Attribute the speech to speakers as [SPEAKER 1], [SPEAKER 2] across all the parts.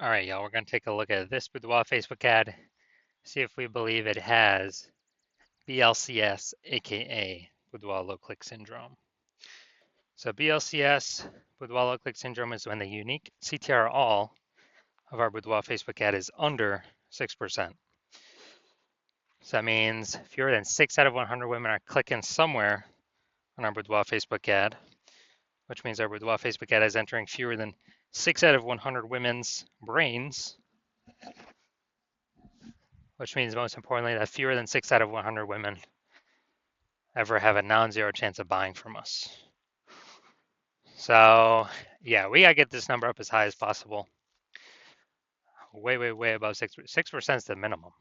[SPEAKER 1] All right, y'all, we're going to take a look at this Boudoir Facebook ad, see if we believe it has BLCS, aka Boudoir low click syndrome. So BLCS, Boudoir low click syndrome, is when the unique CTR all of our Boudoir Facebook ad is under 6%. So that means fewer than 6 out of 100 women are clicking somewhere on our Boudoir Facebook ad, which means our Boudoir Facebook ad is entering fewer than 6 out of 100 women's brains, which means most importantly that fewer than 6 out of 100 women ever have a non-zero chance of buying from us. So yeah, we gotta get this number up as high as possible. Way above 6% is the minimum,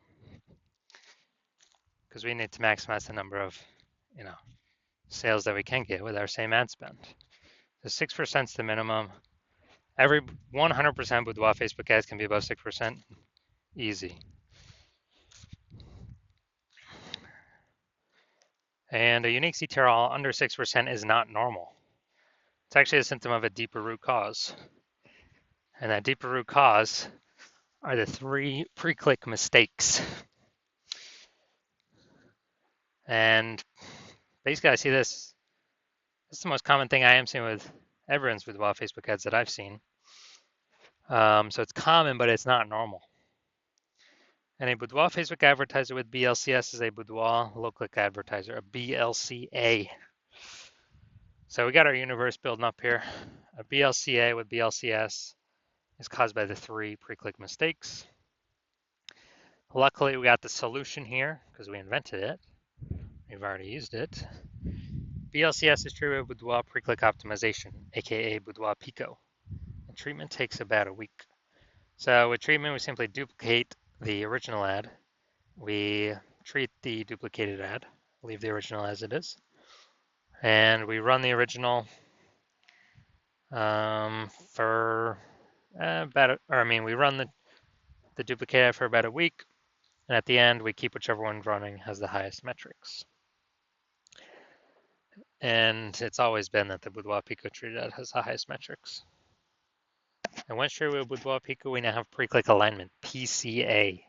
[SPEAKER 1] because we need to maximize the number of, sales that we can get with our same ad spend. So 6% is the minimum. Every 100% Boudoir Facebook ads can be above 6%, easy. And a unique CTR all under 6% is not normal. It's actually a symptom of a deeper root cause. And that deeper root cause are the 3 pre-click mistakes. And basically, I see this. This is the most common thing I am seeing with everyone's Boudoir Facebook ads that I've seen. So it's common, but it's not normal. And a Boudoir Facebook advertiser with BLCS is a Boudoir low-click advertiser, a BLCA. So we got our universe building up here. A BLCA with BLCS is caused by the 3 pre-click mistakes. Luckily, we got the solution here because we invented it. We've already used it. BLCS is treated with Boudoir pre-click optimization, aka Boudoir Pico. And treatment takes about a week. So with treatment, we simply duplicate the original ad. We treat the duplicated ad, leave the original as it is, and we run the original for we run the duplicate ad for about a week, and at the end, we keep whichever one running has the highest metrics. And it's always been that the Boudoir Pico treated ad has the highest metrics. And once treated with Boudoir Pico, we now have pre-click alignment, PCA.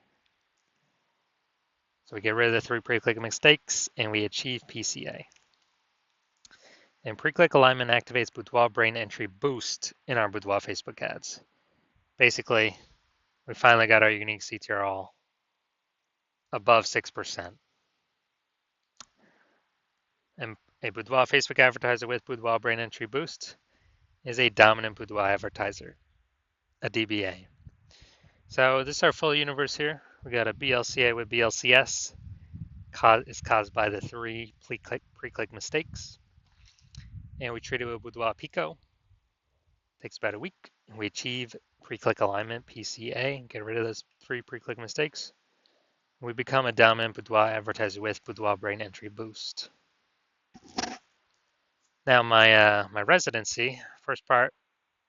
[SPEAKER 1] So we get rid of the 3 pre-click mistakes, and we achieve PCA. And pre-click alignment activates Boudoir brain entry boost in our Boudoir Facebook ads. Basically, we finally got our unique CTR all above 6%. And a Boudoir Facebook advertiser with Boudoir brain entry boost is a dominant Boudoir advertiser, a DBA. So this is our full universe here. We got a BLCA with BLCS. Is caused by the 3 pre-click mistakes. And we treat it with Boudoir Pico. Takes about a week. And we achieve pre-click alignment, PCA, get rid of those 3 pre-click mistakes. We become a dominant Boudoir advertiser with Boudoir brain entry boost. Now my residency, first part,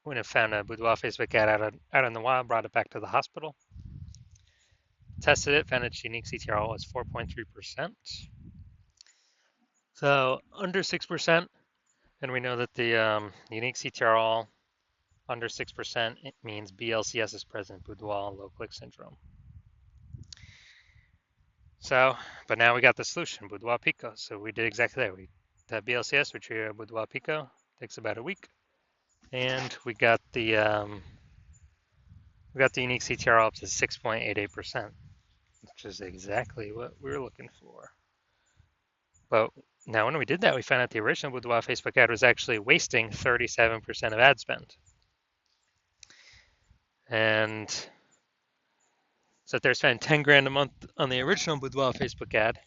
[SPEAKER 1] when I found a Boudoir Facebook ad out in the wild, brought it back to the hospital. Tested it, found its unique CTR was 4.3%. So under 6%, and we know that the unique CTR all under 6%, it means BLCS is present, Boudoir low click syndrome. So, but now we got the solution, Boudoir Pico. So we did exactly that. We had BLCS, we treated Boudoir Pico, takes about a week, and we got the unique CTR up to 6.88%, which is exactly what we were looking for. But now when we did that, we found out the original Boudoir Facebook ad was actually wasting 37% of ad spend. And so if they're spending 10 grand a month on the original Boudoir Facebook ad,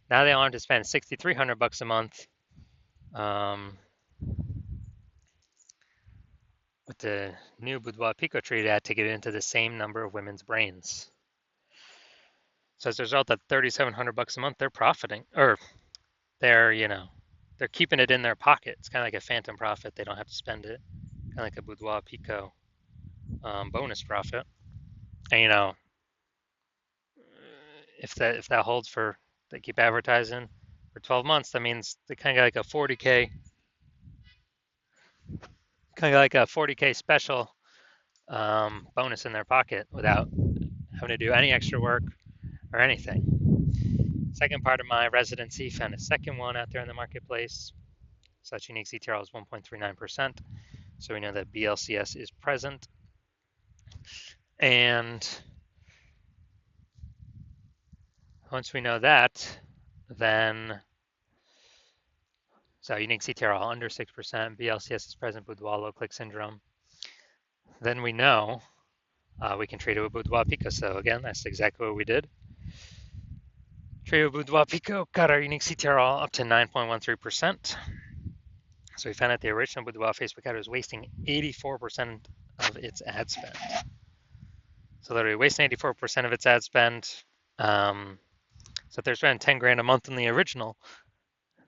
[SPEAKER 1] now they want to spend $6,300 a month with the new Boudoir Pico treated ad to get into the same number of women's brains. So as a result of $3,700 a month, they're profiting, or they're keeping it in their pocket. It's kind of like a phantom profit. They don't have to spend it, kind of like a Boudoir Pico bonus profit. And if that holds for, they keep advertising for 12 months, that means they kind of like a 40K special bonus in their pocket without having to do any extra work or anything. Second part of my residency, found a second one out there in the marketplace. Such unique CTRL is 1.39%. So we know that BLCS is present. And once we know that, then, so unique CTRL under 6%, BLCS is present, Boudoir low click syndrome. Then we know we can trade it with Boudoir Pico. So again, that's exactly what we did. Trade with Boudoir Pico, got our unique CTRL up to 9.13%. So we found out the original Boudoir Facebook ad was wasting 84% of its ad spend. So literally wasting 84% of its ad spend. So if they're spending 10 grand a month on the original,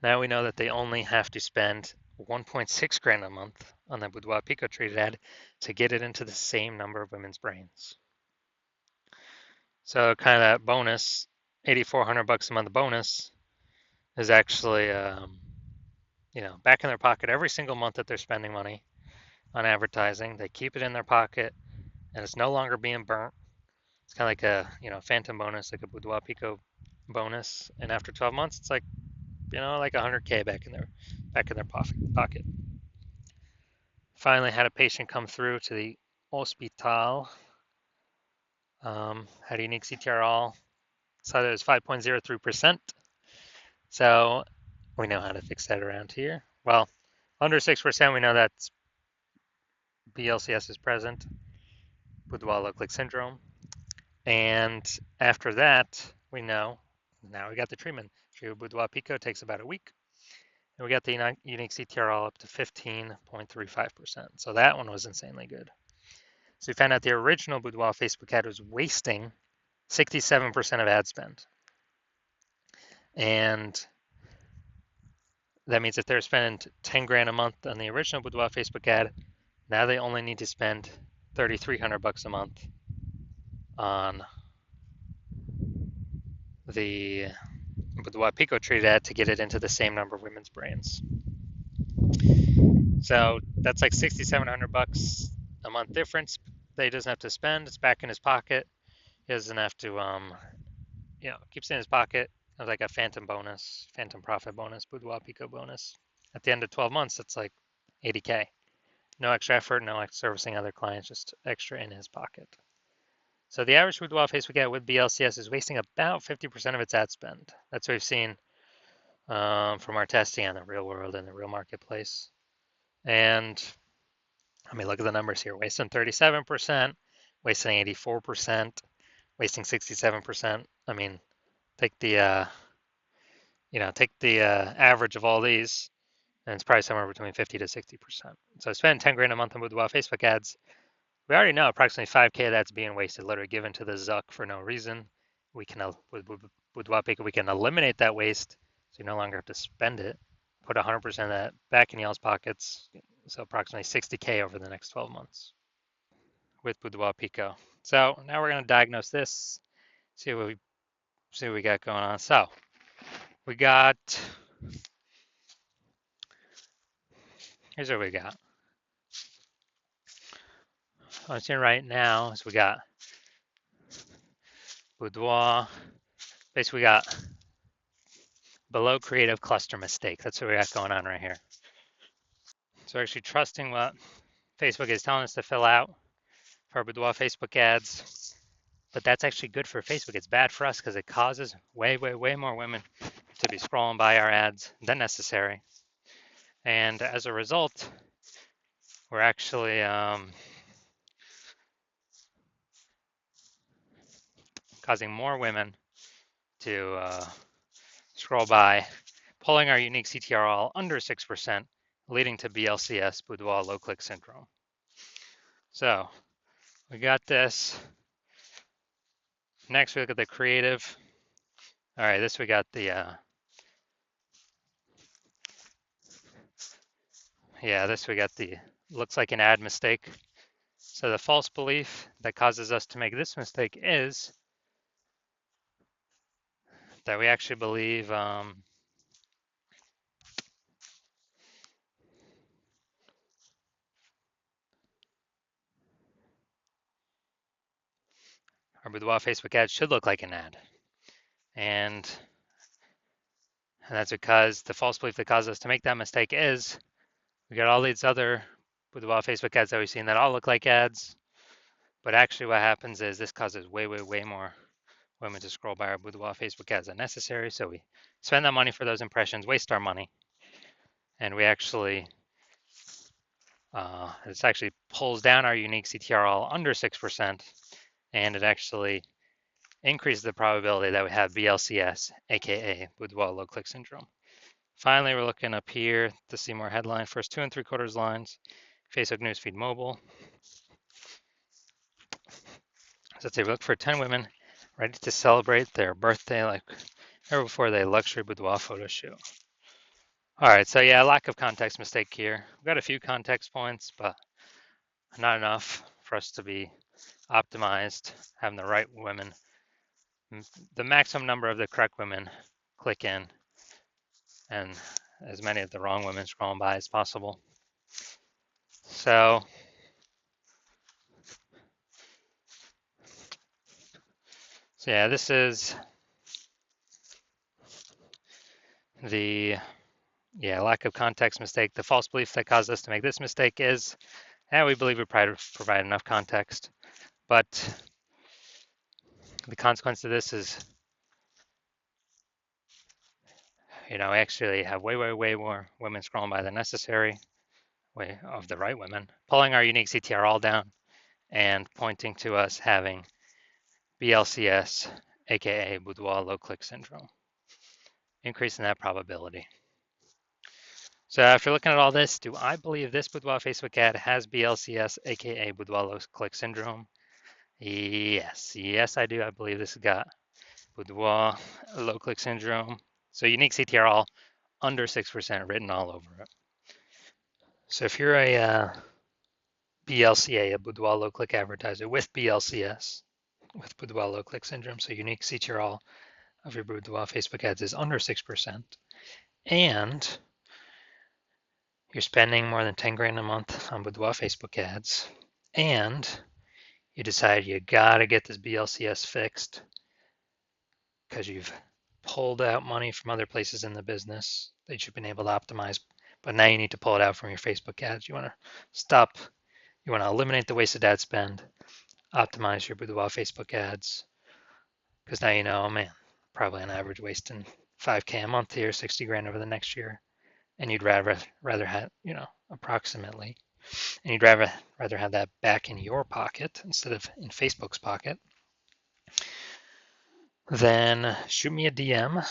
[SPEAKER 1] now we know that they only have to spend 1.6 grand a month on the Boudoir Pico traded ad to get it into the same number of women's brains. So kind of that bonus, 8,400 bucks a month bonus, is actually, back in their pocket every single month that they're spending money on advertising. They keep it in their pocket, and it's no longer being burnt. It's kind of like a phantom bonus, like a Boudoir Pico bonus. And after 12 months, it's like like 100K back in their pocket. Finally, had a patient come through to the hospital. Had a unique CTRL. So it was 5.03%. So we know how to fix that around here. Well, under 6%, we know that's BLCS is present, Boudoir low click syndrome. And after that, we know now we got the treatment. Treatment with Boudoir Pico takes about a week. And we got the unique CTRL up to 15.35%. So that one was insanely good. So we found out the original Boudoir Facebook ad was wasting 67% of ad spend. And that means if they're spending 10 grand a month on the original Boudoir Facebook ad, now they only need to spend 3,300 bucks a month on the Boudoir Pico treated ad to get it into the same number of women's brains. So that's like 6,700 bucks a month difference that he doesn't have to spend. It's back in his pocket. He doesn't have to, keeps it in his pocket as like a phantom bonus, phantom profit bonus, Boudoir Pico bonus. At the end of 12 months, it's like 80K. No extra effort, no servicing other clients, just extra in his pocket. So the average Boudoir Facebook ad with BLCS is wasting about 50% of its ad spend. That's what we've seen from our testing on the real world and the real marketplace. And I mean, look at the numbers here: wasting 37%, wasting 84%, wasting 67%. I mean, take the average of all these, and it's probably somewhere between 50 to 60%. So spend 10 grand a month on Boudoir Facebook ads. We already know approximately 5K of that's being wasted, literally given to the Zuck for no reason. We can with Boudoir Pico, we can eliminate that waste, so you no longer have to spend it. Put 100% of that back in y'all's pockets, so approximately 60K over the next 12 months with Boudoir Pico. So now we're going to diagnose this, see what we got going on. So we got, here's what we got. What I'm seeing right now is we got Boudoir. Basically, we got below creative cluster mistake. That's what we got going on right here. So we're actually trusting what Facebook is telling us to fill out for our Boudoir Facebook ads. But that's actually good for Facebook. It's bad for us because it causes way, way, way more women to be scrolling by our ads than necessary. And as a result, we're actually causing more women to scroll by, pulling our unique CTRL under 6%, leading to BLCS, Boudoir low click syndrome. So we got this. Next, we look at the creative. All right, this we got the, this we got the, looks like an ad mistake. So the false belief that causes us to make this mistake is that we actually believe our boudoir Facebook ad should look like an ad. And that's because the false belief that caused us to make that mistake is we got all these other boudoir Facebook ads that we've seen that all look like ads. But actually what happens is this causes way, way, way more women to scroll by our boudoir Facebook ads than necessary. So we spend that money for those impressions, waste our money, and we actually, this actually pulls down our unique CTRL under 6%, and it actually increases the probability that we have BLCS, aka boudoir low click syndrome. Finally, we're looking up here to see more headline. First 2 3/4 lines, Facebook newsfeed mobile. So let's say we look for 10 women ready to celebrate their birthday like or before the luxury boudoir photo shoot. All right, so yeah, lack of context mistake here. We've got a few context points, but not enough for us to be optimized, having the right women, the maximum number of the correct women click in, and as many of the wrong women scrolling by as possible. So yeah, this is the lack of context mistake. The false belief that caused us to make this mistake is, we believe we provide enough context, but the consequence of this is, we actually have way, way, way more women scrolling by than necessary, way of the right women, pulling our unique CTR all down and pointing to us having BLCS, aka boudoir low click syndrome, increasing that probability. So after looking at all this, do I believe this boudoir Facebook ad has BLCS, aka boudoir low click syndrome? Yes, I do. I believe this has got boudoir low click syndrome. So unique CTR under 6% written all over it. So if you're a BLCA, a boudoir low click advertiser with BLCS, with boudoir low click syndrome, so unique CTR of your boudoir Facebook ads is under 6%, and you're spending more than 10 grand a month on boudoir Facebook ads, and you decide you gotta get this BLCS fixed because you've pulled out money from other places in the business that you've been able to optimize, but now you need to pull it out from your Facebook ads. You want to stop, you want to eliminate the wasted ad spend, optimize your boudoir Facebook ads, because now you know, oh man, probably on average wasting 5K a month here, 60 grand over the next year, and you'd rather have, approximately, and you'd rather have that back in your pocket instead of in Facebook's pocket, then shoot me a DM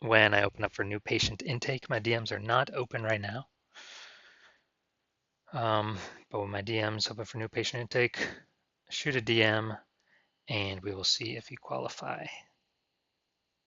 [SPEAKER 1] when I open up for new patient intake. My DMs are not open right now, but when my DMs open for new patient intake, shoot a DM and we will see if you qualify.